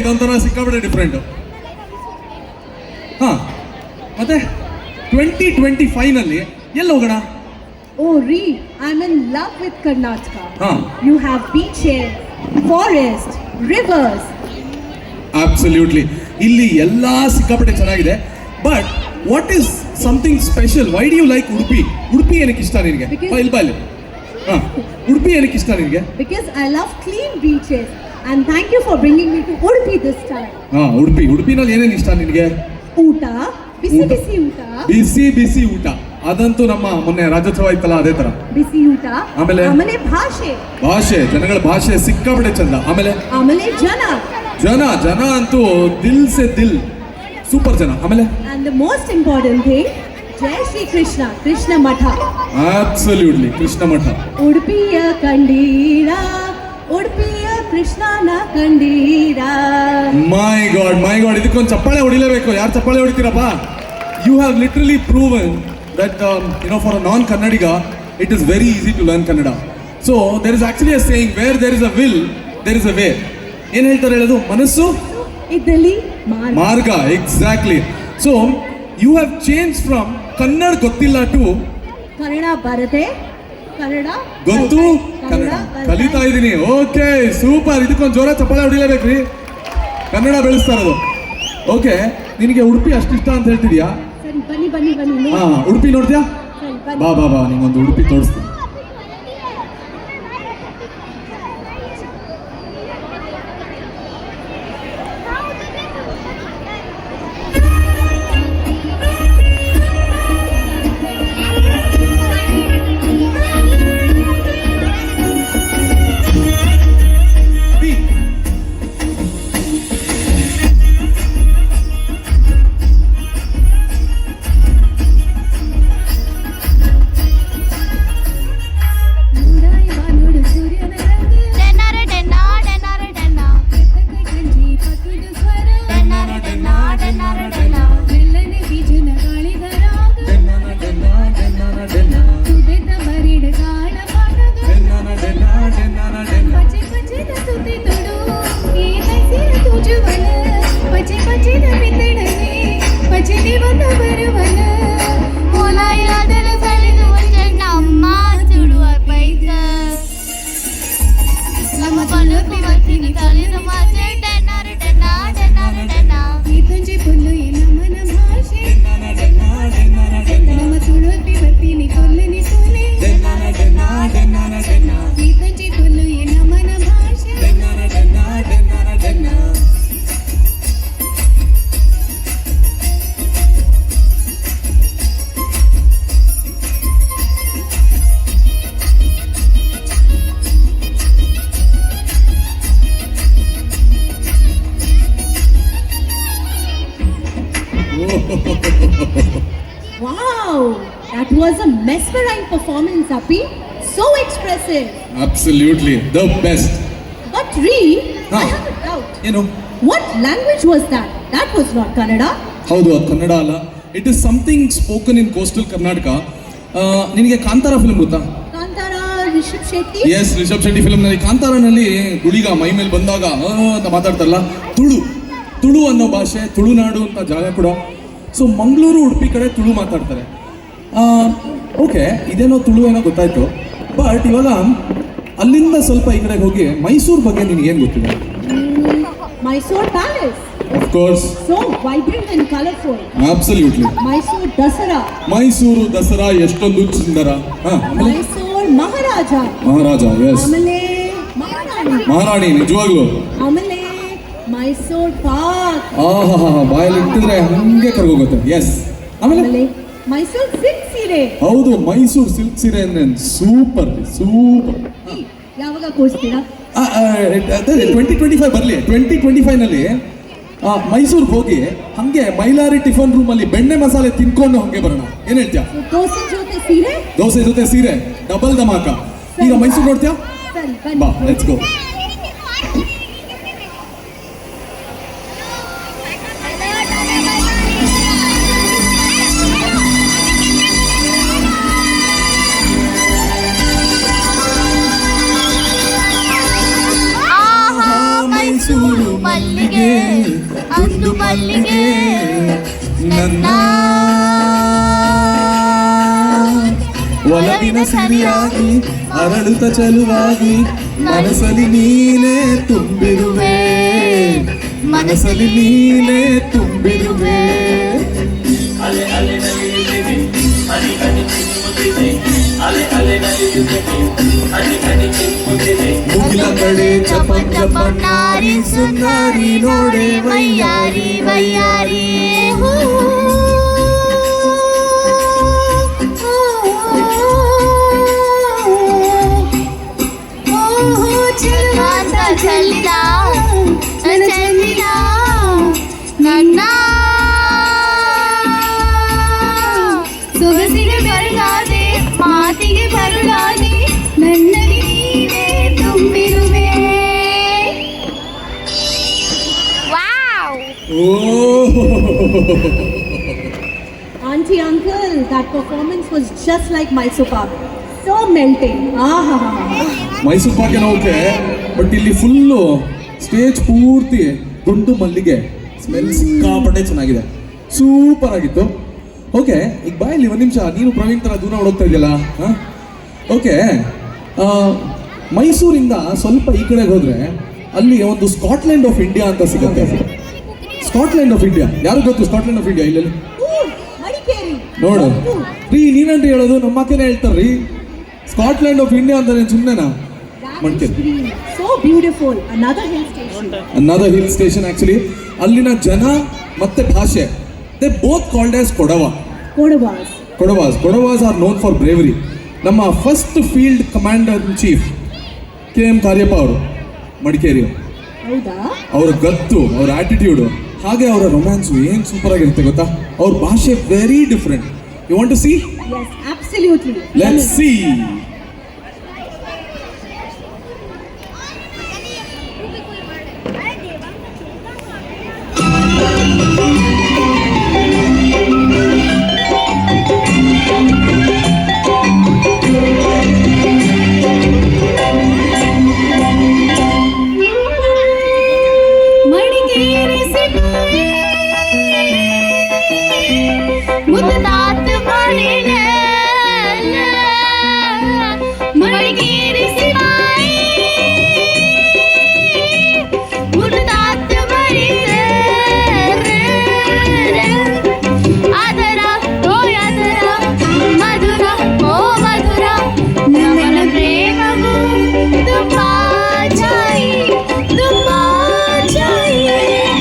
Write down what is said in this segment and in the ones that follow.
ಇದೊಂಥರ ಸಿಕ್ಕಾಬಿಟ್ಟೆ ಡಿಫ್ರೆಂಟ್. ಹಾ, ಮತ್ತೆ 2025ನಲ್ಲಿ ಎಲ್ಲಿ ಹೋಗೋಣ? Oh, Reed, I'm in love with Karnataka. Huh. You have beaches, forest, rivers. Absolutely. ಇಲ್ಲಿ ಎಲ್ಲ ಸಿಕ್ಕಾಪಟ್ಟೆ ಚೆನ್ನಾಗಿದೆ. But what is something special? Why do you like Udupi? Udupi ಏನಕ್ಕೆ ಇಷ್ಟ ನಿನಗೆ? ಇಲ್ಲಿ ಹಾಂ, ಉಡುಪಿ ಏನಕ್ಕೆ ಇಷ್ಟ ನಿನಗೆ? Because I love clean beaches and thank you for bringing me to Udupi this time. ಹಾಂ, ಉಡುಪಿನಲ್ಲಿ ಏನೇನು ಇಷ್ಟ ನಿನಗೆ? ಊಟ, ಬಿಸಿ ಬಿಸಿ ಊಟ. ಬಿಸಿ ಬಿಸಿ ಊಟ ಅದಂತೂ ನಮ್ಮ ಮೊನ್ನೆ ರಾಜ್ಯೋತ್ಸವ ಇತ್ತಲ್ಲ ಅದೇ ತರ. ಬಿಸಿ ಊಟ, ಆಮೇಲೆ ಭಾಷೆ ಜನಗಳ ಭಾಷೆ ಸಿಕ್ಕಾಪಟ್ಟೆ ಚಂದ. ಆಮೇಲೆ ಜನ ಅಂತೂ ದಿಲ್ ಸೆ ದಿಲ್, ಸೂಪರ್ ಜನ. ಆಮೇಲೆ and the most important thing, Jai Shri Krishna Math. Absolutely, Krishna ಮಠ. ಉಡುಪಿಯ ಕಂಡೀರ, ಉಡುಪಿಯ ಕೃಷ್ಣನ ಕಂಡೀರ. ಮೈ ಗಾಡ್ ಇದಕ್ಕೊಂದು ಚಪ್ಪಾಳೆ ಹೊಡಿಲೇಬೇಕು. ಯಾರು ಚಪ್ಪಾಳೆ ಹೊಡಿತೀರಪ್ಪ? You have literally proven that for a non-Kannadiga it is very easy to learn Kannada. So there is actually a saying, where there is a will there is a way. ಏನು ಹೇಳ್ತಾರೆ ಹೇಳೋದು? ಮನಸ್ಸು ಇದ್ದಲ್ಲಿ ಮಾರ್ಗ. Exactly. So you have change from Kannada ಗೊತ್ತಿಲ್ಲ to Kannada ಬರದೆ, ಕನ್ನಡ ಗೊತ್ತು, ಕನ್ನಡ ಕಲಿತಾ ಇದ್ದೀನಿ. Okay, super. ಇದಕ್ಕೊಂದು ಜೋರ ಚಪ್ಪಾಳೆ ಹೊಡಿಲೇಬೇಕ್ರಿ. ಕನ್ನಡ ಬೆಳೆಸ್ತಾ ಇರೋದು. ಓಕೆ, ನಿನಗೆ ಉಡುಪಿ ಅಷ್ಟಿಷ್ಟ ಅಂತ ಹೇಳ್ತಿದ್ಯಾ? ಬನ್ನಿ. ಹಾ, ಉಡುಪಿ ನೋಡ್ತೀಯಾ? ಬಾ ನಿಂಗೊಂದು ಉಡುಪಿ ತೋರಿಸ್ತೀನಿ. Wow, that was a mesmerizing performance, Appi. So expressive. Absolutely, the best. But Reed, I have a doubt. What language was that? That was not Kannada. ಹೌದು, ಅದು ಕನ್ನಡ ಅಲ್ಲ. It is something spoken in coastal Karnataka. ನಿನಗೆ Kantara film ಗೊತ್ತಾ? Kantara, Rishabh Shetty. S, Rishabh Shetty ಫಿಲ್ಮ್ನಲ್ಲಿ ಕಾಂತಾರನಲ್ಲಿ Guliga ಮೈ ಮೇಲೆ ಬಂದಾಗ ಅಂತ ಮಾತಾಡ್ತಾರಲ್ಲ, ತುಳು ಅನ್ನೋ ಭಾಷೆ, ತುಳುನಾಡು ಅಂತ ಜಾಗ ಕೂಡ. ಸೊ ಮಂಗಳೂರು, ಉಡುಪಿ ಕಡೆ ತುಳು ಮಾತಾಡ್ತಾರೆ. ಓಕೆ, ಇದೇನೋ ತುಳು ಏನೋ ಗೊತ್ತಾಯ್ತು. ಬಟ್ ಇವಾಗ ಅಲ್ಲಿಂದ ಸ್ವಲ್ಪ ಈ ಕಡೆಗೆ ಹೋಗಿ ಮೈಸೂರು ಬಗ್ಗೆ ನಿನಗೇನು ಗೊತ್ತಿದೆ? Mysuru palace. Of course. So vibrant and colorful. Absolutely. Mysuru Dasara ಎಷ್ಟೊಂದು ಸುಂದರ. ಮೈಸೂರು ಮಹಾರಾಜ, ಎಸ್. ಆಮೇಲೆ ಮಹಾರಾಣಿ ನಿಜವಾಗ್ಲು. ಆಮೇಲೆ ಮೈಸೂರು ಪಾರ್ಕ್. ಬಾಯಲ್ಲಿ ಇಟ್ಟಿದ್ರೆ ಹಂಗೆ ಕರ್ಗೋಗುತ್ತೆ. ಎಸ್. ಆಮೇಲೆ ಮೈಸೂರು ಸಿಲ್ಕ್ ಸೀರೆ. ಹೌದು, ಮೈಸೂರು ಸಿಲ್ಕ್ ಸೀರೆ ಅಂದ್ರೆ ಸೂಪರ್. ಯಾವಾಗ ಕೊಡ್ತೀರಾ? 2025 ಬರಲಿ. 2025ನಲ್ಲಿ ಮೈಸೂರಿಗೆ ಹೋಗಿ ಹಂಗೆ ಮೈಲಾರಿ ಟಿಫನ್ ರೂಮ್ ಅಲ್ಲಿ ಬೆಣ್ಣೆ ಮಸಾಲೆ ತಿನ್ಕೊಂಡು ಹಂಗೆ ಬರೋಣ. ಏನ್ ಹೇಳ್ತೀಯ? ದೋಸೆ ಜೊತೆ ಸೀರೆ ಡಬಲ್ ಧಮಾಕ. ಈಗ ಮೈಸೂರು ನೋಡ್ತೀಯಾ? ಬಾ, ಲೆಟ್ಸ್ ಗೋ. ಮೈಸೂರು ಮಲ್ಲಿಗೆ ದುಂಡು ಮಲ್ಲಿಗೆ ನನ್ನ ಒಲವಿನ ಸರಿಯಾಗಿ ಅರಳುತ್ತ ಚಲುವಾಗಿ ಮನಸ್ಸಲ್ಲಿ ನೀನೇ ತುಂಬಿರುವೆ ಮನಸ್ಸಲ್ಲಿ ನೀನೇ ತುಂಬಿರುವೆ ಮುಗಿಲ ಕಡೆ ಚಪಂ ಚಪಂ ನಾರಿ ಸುಂದರಿ ನೋಡೆ ವಯ್ಯಾರಿ ವಯ್ಯಾರಿ ಚಲಿತ ಚಲಿತ ನನ್ನ ಸೊಗಸಿಗೆ ಬರಲಾದೆ ಮಾತಿಗೆ ಬರಲಾದೆ ನನ್ನಲ್ಲಿ ನೀನೇ ತುಂಬಿರುವೆ wow Auntie, uncle, that performance was just like Mysore Pak. So melting. Ah. Mysore ಪಾಕೇನೋ ಓಕೆ ಬಟ್ ಇಲ್ಲಿ ಫುಲ್ಲು ಸ್ಟೇಜ್ ಪೂರ್ತಿ ದುಂಡು ಮಲ್ಲಿಗೆ ಸ್ಮೆಲ್ ಸಿಕ್ಕಾಪಟ್ಟೆ ಚೆನ್ನಾಗಿದೆ ಸೂಪರ್ ಆಗಿತ್ತು ಓಕೆ ಈಗ ಬಾಯಲ್ಲಿ ಒಂದು ನಿಮಿಷ ನೀನು ಪ್ರವೀಣ್ ಥರ ದೂರ ಹೋಗ್ತಾ ಇದೆಯಲ್ಲ ಹಾಂ ಓಕೆ ಮೈಸೂರಿಂದ ಸ್ವಲ್ಪ ಈ ಕಡೆಗೆ ಹೋದರೆ ಅಲ್ಲಿ ಒಂದು ಸ್ಕಾಟ್ಲೆಂಡ್ ಆಫ್ ಇಂಡಿಯಾ ಅಂತ ಸಿಗುತ್ತೆ ಸ್ಕಾಟ್ಲೆಂಡ್ ಆಫ್ ಇಂಡಿಯಾ ಯಾರು ಗೊತ್ತು ಸ್ಕಾಟ್ಲೆಂಡ್ ಆಫ್ ಇಂಡಿಯಾ ಇಲ್ಲಿ Ooh, Madikeri. ನೋಡು ರೀ ನೀವೇನ್ರಿ ಹೇಳೋದು ನಮ್ಮ ಅಕ್ಕನೇ ಹೇಳ್ತಾರ್ರಿ ಸ್ಕಾಟ್ಲೆಂಡ್ ಆಫ್ ಇಂಡಿಯಾ ಅಂತ ನೀನು ಸುಮ್ಮನೆನಾ That is Madikeri green. So beautiful. Another hill station. another hill station actually ಅಲ್ಲಿನ ಜನ ಮತ್ತೆ ಭಾಷೆ they both called as Kodava Kodavas. Kodavas are known for bravery ನಮ್ಮ first field commander in chief KM Cariappa ಅವರು ಮಡಿಕೇರಿ ಹೌದಾ? ಅವರ ಗತ್ತು ಅವರ ಆಟಿಟ್ಯೂಡು ಹಾಗೆ ಅವರ ರೊಮ್ಯಾನ್ಸು ಏನು ಸೂಪರ್ ಆಗಿರುತ್ತೆ ಗೊತ್ತಾ ಅವ್ರ ಭಾಷೆ very different you want to see Yes, absolutely. Let's see Madikeri ಸಿಪಾಯಿ ಮುದ್ದಾತ ಮಾಡಿನ ಮಡಿಕೇರಿ ಸಿಪಾಯಿ ಮುದ್ದಾತ ಮಾಡಿನ ಅದರ ಓ ಅದರ ಮಧುರ ಓ ಮಧುರ ನಮನ ಪ್ರೇಮವು ತುಂಬಾ ಚಾಯಿ ತುಂಬಾ ಚಾಯಿ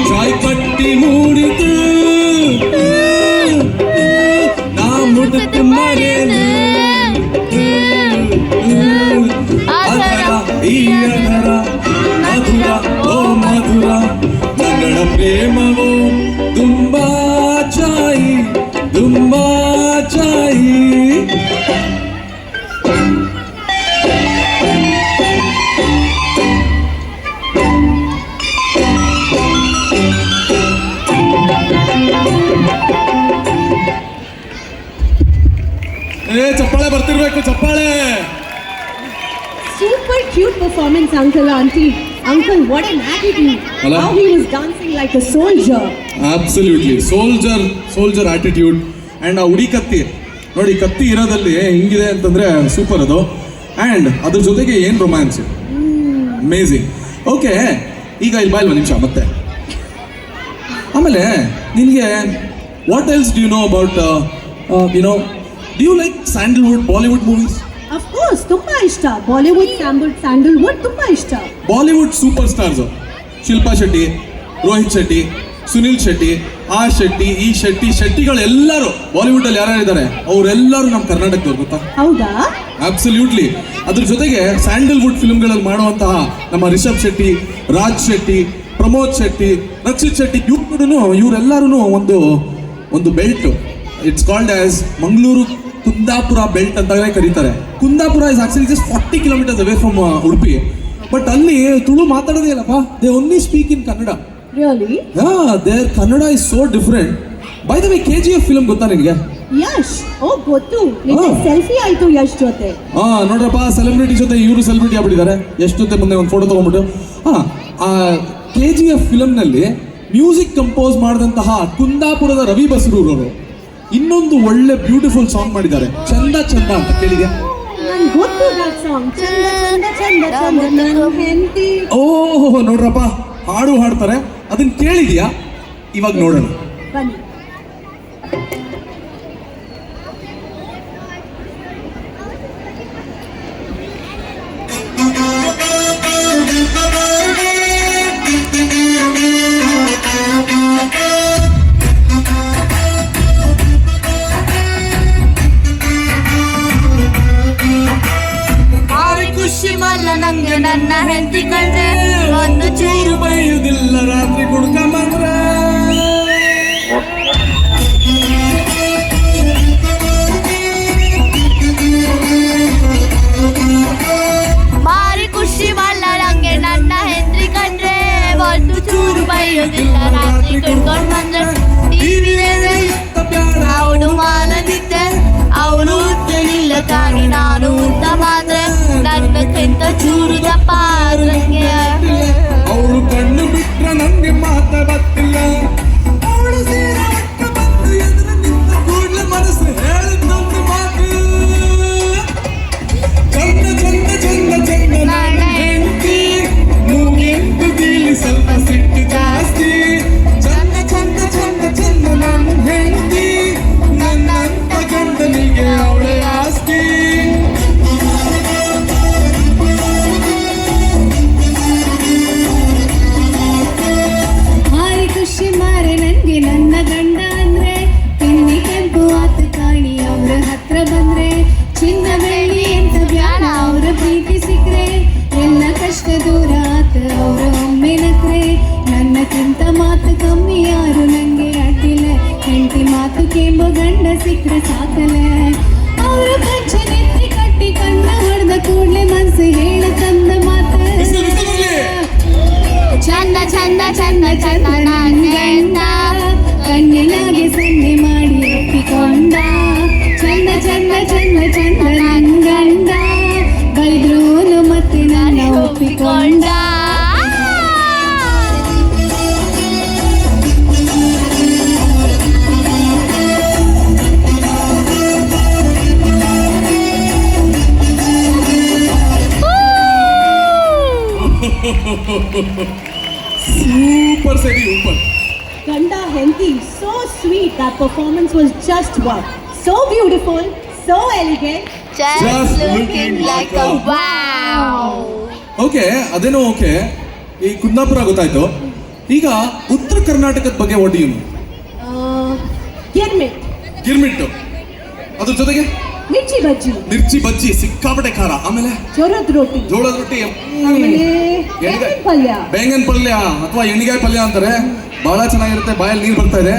ಚಾಯ್ ಪಟ್ಟಿ ಮೂಡಿತು ನಾ ಮುಟ್ಟತು ಮರೆನು ಅದರ ಈ ಅದರ ಮಧುರ ಓ ಮಧುರ ನಗಳ ಪ್ರೇಮವು ತುಂಬಾ ಚಾಯಿ ತುಂಬಾ ಚಾಯಿ ಚಪ್ಪಾಳೆ ಬರ್ತಿರ್ಬೇಕು ಚಪ್ಪಾಳೆ Super cute performance, uncle, auntie. Uncle, what an attitude. Hello? How he was dancing like a soldier. Absolutely soldier attitude and ಆ ಉಡಿ ಕತ್ತಿ ನೋಡಿ ಕತ್ತಿ ಇರೋದಲ್ಲಿ ಹಿಂಗಿದೆ ಅಂತಂದ್ರೆ ಸೂಪರ್ ಅದು ಆ್ಯಂಡ್ ಅದ್ರ ಜೊತೆಗೆ ಏನು ರೊಮ್ಯಾನ್ಸ್ ಅಮೇಝಿಂಗ್ ಓಕೆ ಈಗ ಇಲ್ಲಿ ಬಾಯ್ ಒಂದು ನಿಮಿಷ ಮತ್ತೆ ಆಮೇಲೆ ನಿನಗೆ what else do you know about you know do you like sandalwood Bollywood movies Of course, ತುಂಬಾ ಇಷ್ಟ. Bollywood, sandalwood, ತುಂಬಾ ಇಷ್ಟ. Bollywood super stars Shilpa Shetty Rohit Shetty Sunil Shetty ಆ ಶೆಟ್ಟಿ ಈ ಶೆಟ್ಟಿಗಳೆಲ್ಲರೂ ಬಾಲಿವುಡ್ ಅಲ್ಲಿ ಯಾರ್ಯಾರಿದ್ದಾರೆ ಅವರೆಲ್ಲರೂ ನಮ್ಮ ಕರ್ನಾಟಕದವ್ರು ಗೊತ್ತಾ ಹೌದಾ? ಅಬ್ಸಲ್ಯೂಟ್ಲಿ ಅದ್ರ ಜೊತೆಗೆ ಸ್ಯಾಂಡಲ್ವುಡ್ ಫಿಲ್ಮ್ಗಳಲ್ಲಿ ಮಾಡುವಂತಹ ನಮ್ಮ ರಿಷಬ್ ಶೆಟ್ಟಿ ರಾಜ್ ಶೆಟ್ಟಿ ಪ್ರಮೋದ್ ಶೆಟ್ಟಿ ರಕ್ಷಿತ್ ಶೆಟ್ಟಿ ಇವರೆಲ್ಲರೂ ಒಂದು belt it's called as Mangaluru Kundapura belt ಅಂತಾನೆ ಕರೀತಾರೆ Kundapura is actually just 40 kilometres away from Udupi but ಅಲ್ಲಿ ತುಳು ಮಾತಾಡೋದೇ ಇಲ್ಲಪ್ಪ they only speak in Kannada Really? There Kannada is so different by the way KGF film ಗೊತ್ತಾ ನಿನಗೆ ಯಶ್ ಓ ಗೊತ್ತು ನಿನ್ನೆ ಹಾ. ಸೆಲ್ಫಿ ಆಯ್ತು ಯಶ್ ಜೊತೆ ನೋಡ್ರಪ್ಪ ಸೆಲೆಬ್ರಿಟಿ ಜೊತೆ ಇವರು ಸೆಲೆಬ್ರಿಟಿ ಆಗ್ಬಿಟ್ಟಿದ್ದಾರೆ ಎಷ್ಟು ಜೊತೆ ಮುಂದೆ ಒಂದು ಫೋಟೋ ತೊಗೊಂಡ್ಬಿಟ್ಟು ಆ KGF ಫಿಲಮ್ನಲ್ಲಿ ಮ್ಯೂಸಿಕ್ ಕಂಪೋಸ್ ಮಾಡಿದಂತಹ ಕುಂದಾಪುರದ ರವಿ ಬಸರೂರವರು ಇನ್ನೊಂದು ಒಳ್ಳೆ ಬ್ಯೂಟಿಫುಲ್ ಸಾಂಗ್ ಮಾಡಿದ್ದಾರೆ, ಚಂದ ಚಂದ ಅಂತ. ಕೇಳಿದ್ಯಾ? ನನ್ಗೆ ಗೊತ್ತು that song. ಚಂದ ಚಂದ ಚಂದ ಚಂದ ನನ್ನ ಹೆಂಡತಿ. ಓಹೋ, ನೋಡ್ರಪ್ಪ, ಹಾಡು ಹಾಡ್ತಾರೆ, ಅದನ್ನ ಕೇಳಿದ್ಯಾ? ಇವಾಗ ನೋಡೋಣ. ಬನ್ನಿ. ಖುಷಿ ಮಲ್ಲ ನಂಗೆ ನನ್ನ ಹೆಂಡತಿ ಕಂಡ್ರೆ ಒಂದು ಚೂರು ಬೈಯುವುದಿಲ್ಲ ರಾತ್ರಿ ಕುಡ್ಕೊಂಬಂದ್ರ. ಭಾರಿ ಖುಷಿ ಮಲ್ಲ ನಂಗೆ ನನ್ನ ಹೆಂಡತಿ ಕಂಡ್ರೆ ಒಂದು ಚೂರು ಬೈಯೋದಿಲ್ಲ ರಾತ್ರಿ ಕುಡ್ಕೊಂಡ್ ಬಂದ್ರೆ. ಅವನು ಮಾನದಿದ್ದೆ ಅವನು ಉತ್ತಲಿಲ್ಲ ತಾಗಿ ನಾನು ಉತ್ತ ಮಾತ್ರ ನನ್ನಕ್ಕಿಂತ ಚೂರು ದಪ್ಪ ನಂಗೆ. ಅವಳು ಕಣ್ಣು ಬಿಟ್ರೆ ನಂಗೆ ಮಾತ ಗೊತ್ತಿಲ್ಲ. ಅವಳು ಸೀರೆ ಉಟ್ಟ ಬಂದು ಎದುರು ನಿಂತ ಕೂಡಲೇ ಮನಸ್ಸು ಹೇಳಿದ್ದೊಂದು ಮಾತು, ಚಂದ ಚಂದ ಚಂದ ಚಂದ ನನ್ನ ಹೆಂಡತಿ, ಮೂಗೆಂಟು ಬೀಳಿ ಸ್ವಲ್ಪ ಸಿಟ್ಟು ಜಾಸ್ತಿ. ಚಂದ ಚಂದ ಚಂದ ಚಂದ ನನ್ನ ಹೆಂಡತಿ, ನನ್ನಂತ ಗಂಡನಿಗೆ ಅವಳೇ ಆಸ್ತಿ. ಭಾರಿ ಖುಷಿ ಮಾರೆ ನನ್ಗೆ ನನ್ನ ಗಂಡ ಅಂದ್ರೆ, ತಿನ್ನಿ ಕೆಂಪು ಆತು ಕಾಣಿ ಅವ್ರ ಹತ್ರ ಬಂದ್ರೆ. ಚಿನ್ನ ಬೆಳ್ಳಿ ಎಂತ ಬ್ಯಾಡ ಅವ್ರ ಪ್ರೀತಿ ಸಿಕ್ರೆ, ಎಲ್ಲ ಕಷ್ಟ ದೂರ ಆತ ಅವ್ರ ಒಮ್ಮೆ ನಕ್ರೆ. ನನ್ನಕ್ಕಿಂತ ಮಾತು ಕಮ್ಮಿ ಯಾರು ನಂಗೆ ಅಡ್ಡಿಲ್ಲ, ಹೆಂಡತಿ ಮಾತು ಕೇಂಬ ಗಂಡ ಸಿಕ್ರೆ ಸಾಕಲೆ. ಅವ್ರ ಪಂಚ ನೆತ್ತಿ ಕಟ್ಟಿ ಕಣ್ಣ ಹೊಡೆದ ಕೂಡ್ಲೆ ಮನ್ಸು ಹೇಳ ತಂದ ಮಾತು. ಚಂದ ಚಂದ ಚಂದ ಚಂದ ನನ್ನ ಕಣ್ಣಿನಾಗೆ ಸನ್ನೆ ಮಾಡಿ ಒಪ್ಪಿಕೊಂಡ. ಚಂದ ಚಂದ ಚಂದ ಚಂದ ನನ್ನ ಗಂಡ, ಬೈದ್ರೂನು ಮತ್ತೆ ನನ್ನ ಒಪ್ಪಿಕೊಂಡ. ಸೂಪರ್ ಸರಿ, ಸೂಪರ್. ಗಂಡ ಹೆಂಡತಿ, so sweet. That performance was just wow. So beautiful, so elegant. just looking like a wow. Okay, ಅದೇನೋ ಓಕೆ. ಈ ಕುಂದಾಪುರ ಗೊತ್ತಾಯ್ತು. ಈಗ ಉತ್ತರ ಕರ್ನಾಟಕದ ಬಗ್ಗೆ ಒಡಿಯುನು ಗಿರ್ಮಿಟ್, ಗಿರ್ಮಿಟ್ಟು, ಅದ್ರ ಜೊತೆಗೆ ಮಿರ್ಚಿ ಬಜ್ಜಿ, ಮಿರ್ಚಿ ಬಜ್ಜಿ, ಸಿಕ್ಕಾಪಟ್ಟೆ ಖಾರ. ಆಮೇಲೆ ಜೋಳದ ರೊಟ್ಟಿ, ಜೋಳದ ರೊಟ್ಟಿ, ಆಮೇಲೆ ಎಣ್ಗಾಯ್ ಪಲ್ಯ. ಬೇಂಗನ್ ಪಲ್ಯ ಅಥವಾ ಎಣ್ಗಾಯ್ ಪಲ್ಯ ಅಂತಾರೆ. ಬಹಳ ಚೆನ್ನಾಗಿರುತ್ತೆ, ಬಾಯಲ್ಲಿ ನೀರು ಬರ್ತಾ ಇದೆ.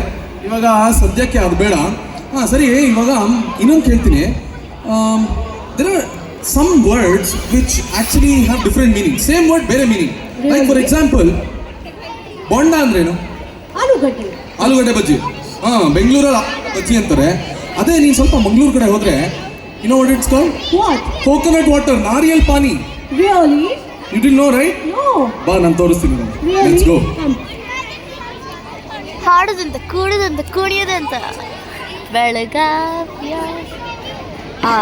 ಇವಾಗ ಸದ್ಯಕ್ಕೆ ಅದು ಬೇಡ. ಹಾಂ ಸರಿ, ಇವಾಗ ಇನ್ನೊಂದು ಕೇಳ್ತೀನಿ. There are some words which actually have different meaning. Same word ಬೇರೆ meaning. Like for example, bonda ಅಂದ್ರೇನು? ಆಲೂಗಡ್ಡೆ. ಆಲೂಗಡ್ಡೆ ಬಜ್ಜಿ. ಹಾಂ, ಬೆಂಗಳೂರಲ್ಲಿ ಬಜ್ಜಿ ಅಂತಾರೆ. ಅದೇ ನೀನು ಸ್ವಲ್ಪ ಮಂಗಳೂರು ಕಡೆ ಹೋದ್ರೆ, you know what it's called? What? Coconut water, ನಾರಿಯಲ್ ಪಾನಿ. Really? You did know right? No. ಬಾ, ನಾನು ತೋರಿಸ್ತೀನಿ. Really? Let's go. ಹಾಡುದಂತ ಕೂಡುದಂತ ಕುಣಿಯೋದಂತ ಬೆಳಗಾವ್ಯ ಆ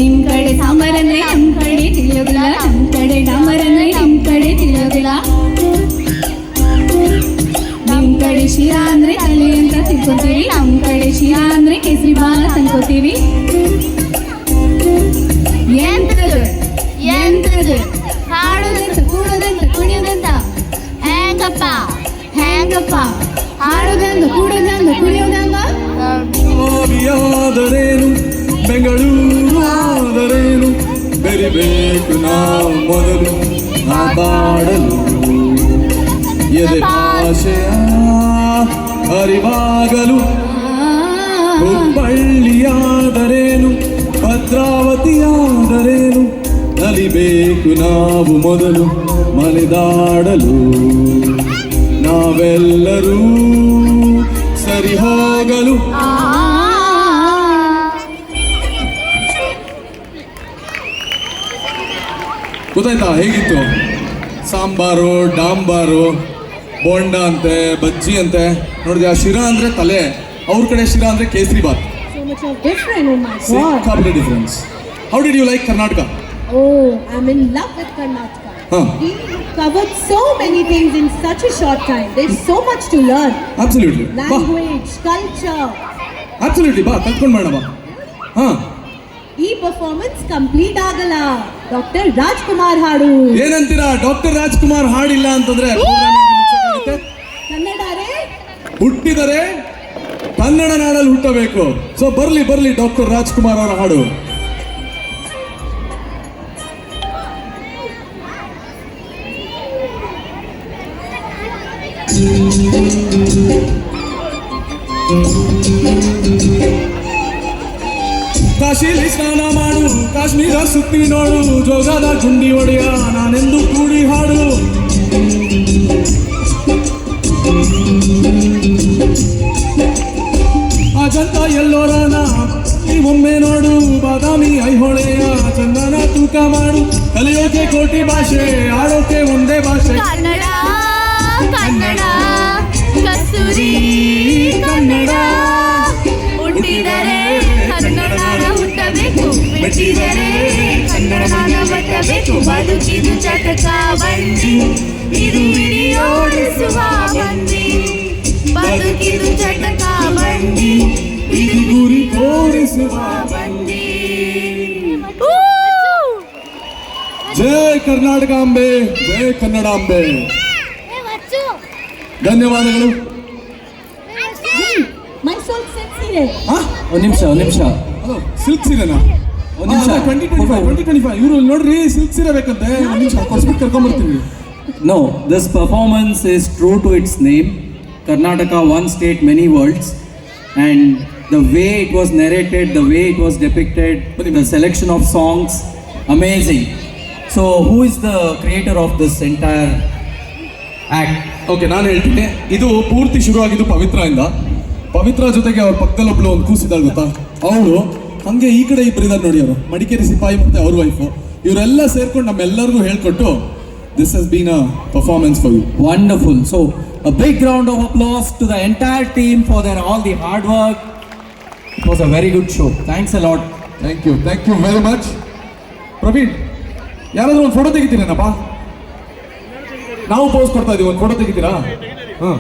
ನಿಮ್ ಕಡೆ ಸಾಂಬಾರಂದ್ರೆ ನಮ್ ಕಡೆ ತಿಳಿಯೋದಿಲ್ಲ, ನಮ್ ಕಡೆ ಡಾಮರಂದ್ರೆ ನಿಮ್ ಕಡೆ ತಿಳಿಯೋದಿಲ್ಲ. ನಿಮ್ ಕಡೆ ಶಿರಾ ಅಂದ್ರೆ ತಲೆ ಅಂತ ತಿಳ್ಕೊತೀವಿ, ನಮ್ ಕಡೆ ಶಿರಾ ಅಂದ್ರೆ ಕೇಸರಿ ಬಾಲ ತಂದ್ಕೋತೀವಿ. ಎಂತದು ಎಂತದು ಹಾಡೋದಂತ ಕೂಡೋದಂತ ಕುಣಿಯೋದಂತ ಹೆಂಗಪ್ಪ ಹೆಂಗಪ್ಪ ಹಾಡೋದಂಗ ಕೂಡೋದಂಗ ಕುಣಿಯೋದಂಗ. ಆವಿಯಾದರೇನು ಬೆಂಗಳೂರು ಆದರೇನು, ಬೆರಿಬೇಕು ನಾವು ಮೊದಲು ಮಾತಾಡಲು. ಎದೆ ಭಾಷೆಯ ಅರಿವಾಗಲು, ಹುಬ್ಬಳ್ಳಿಯಾದರೇನು ಭದ್ರಾವತಿಯಾದರೇನು, ನಲಿಬೇಕು ನಾವು ಮೊದಲು ಮಲೆದಾಡಲು. ನಾವು ನಾವೆಲ್ಲರೂ ಸರಿ ಹೋಗಲು. ಗೊತ್ತಾಯ್ತಾ ಹೇಗಿತ್ತು? ಸಾಂಬಾರು, ಡಾಂಬಾರು, ಬೋಂಡ ಅಂತೆ, ಬಜ್ಜಿ ಅಂತೆ. ನೋಡಿದೆ ಆ ಶಿರಾ ಅಂದ್ರೆ ತಲೆ, ಅವ್ರ ಕಡೆ ಶಿರಾ ಅಂದ್ರೆ kesari bath. So much of different, oh my God. ಸಿಕ್ಕಾಪಟ್ಟೆ difference. How did you like Karnataka? Oh, I'm in love with Karnataka. Huh. We covered so many things in such a short time. There's so much to learn. Absolutely ಬಾ, Language, culture. Absolutely ಬಾ, ಕಲ್ತ್ಕೊಂಡು ಮಾಡೋಣ ಬಾ. ಹಾ, ಈ performance complete ಆಗಲ್ಲ. Doctor Rajkumar ಹಾಡು. ಏನಂತೀರಾ? ಡಾಕ್ಟರ್ ರಾಜ್ಕುಮಾರ್ ಹಾಡಿಲ್ಲ ಅಂತಂದ್ರೆ ಕನ್ನಡರೇ ಹುಟ್ಟಿದರೆ ಕನ್ನಡ ನಾಡಲ್ಲಿ ಹುಟ್ಟಬೇಕು. ಸೊ ಬರ್ಲಿ ಬರ್ಲಿ ಡಾಕ್ಟರ್ ರಾಜ್ಕುಮಾರ್ ಅವರ ಹಾಡು. ಕಾಶಿಲಿ ಸ್ನಾನ ಮಾಡು, ಕಾಶ್ಮೀರ ಸುತ್ತಿ ನೋಡು, ಜೋಗದ ಗುಂಡಿ ಒಡೆಯ ನಾನೆಂದು ಕೂಡಿ ಹಾಡು. ಅಜಂತ ಎಲ್ಲೋರನ ಒಮ್ಮೆ ನೋಡು, ಬಾದಾಮಿ ಐಹೊಳೆಯ ಚಂದನ ತೂಕ ಮಾಡು. ಕಲಿಯೋಕೆ ಕೋಟಿ ಭಾಷೆ, ಆಡೋಕೆ ಒಂದೇ ಭಾಷೆ. ಕನ್ನಡ ಕನ್ನಡ ಕಸ್ತೂರಿ ಕನ್ನಡ. ಹುಟ್ಟಿದರೆ ಕನ್ನಡ ಹುಟ್ಟಬೇಕು, ಮೆಟ್ಟಿದರೆ ಕನ್ನಡ ಬಟ್ಟಬೇಕು. ಬದುಕಿದು ಚಟಕ ಬಂಡಿ, ಇದು ಹಿಡಿಯೋಡಿಸುವ ಬಂಡಿ. ಬದುಕಿದು ಚಟಕ ಬಂಡಿ, ಇದು ಗುರಿ ತೋರಿಸುವ. ಬಂಡಿ. ಜೈ ಕರ್ನಾಟಕಾಂಬೆ, ಜೈ ಕನ್ನಡಾಂಬೆ. ಧನ್ಯವಾದಗಳು. ಮೈಸೂರು ಸೀರೆ. ಒಂದು ನಿಮಿಷ ಹಲೋ, ಸಿಲ್ಕ್ ಸೀರೆನಾ? ಒಂದ್ ನಿಮಿಷ. 2025 ಇವರು ನೋಡ್ರಿ ಸಿಲ್ಕ್ ಸೀರೆ ಬೇಕಂತೆ. ಒಂದು ನಿಮಿಷ ಕೊಡ್ಸ್ಬಿಟ್ಟು ಕರ್ಕೊಂಡ್ಬರ್ತೀವಿ. No, this performance is true to its name. Karnataka, one state, many worlds. And the way it was narrated, the way it was depicted, the selection of songs, amazing. So, who is the creator of this entire act? Okay, ನಾನು ಹೇಳ್ತೀನಿ. ಇದು ಪೂರ್ತಿ ಶುರು ಆಗಿದ್ದು ಪವಿತ್ರ ಇಂದ. ಪವಿತ್ರ ಜೊತೆಗೆ ಅವ್ರ ಪಕ್ಕದಲ್ಲಿ ಒಬ್ಳು ಒಂದು ಕೂಸಿದಾಳೆ ಗೊತ್ತಾ, ಅವಳು. ಹಂಗೆ ಈ ಕಡೆ ಇಬ್ಬರು ಇದ್ದಾರೆ ನೋಡಿ, ಅವರು ಮಡಿಕೇರಿ ಸಿಪಾಯಿ ಮತ್ತೆ ಅವ್ರ ವೈಫು. ಇವರೆಲ್ಲ ಸೇರ್ಕೊಂಡು ನಮ್ಮೆಲ್ಲರಿಗೂ ಹೇಳ್ಕೊಟ್ಟು this has been a performance for you. Wonderful. So, a big round of applause to the entire team for their all the hard work. It was a very good show. Thanks a lot. Thank you very much. Praveen, ಯಾರಾದ್ರೂ ಒಂದು photo ತೆಗಿತೀರೇನಪ್ಪ? ನಾವು pose ಕೊಡ್ತಾ ಇದೀವಿ, ಒಂದು photo ತೆಗಿತೀರಾ? ಹಾಂ.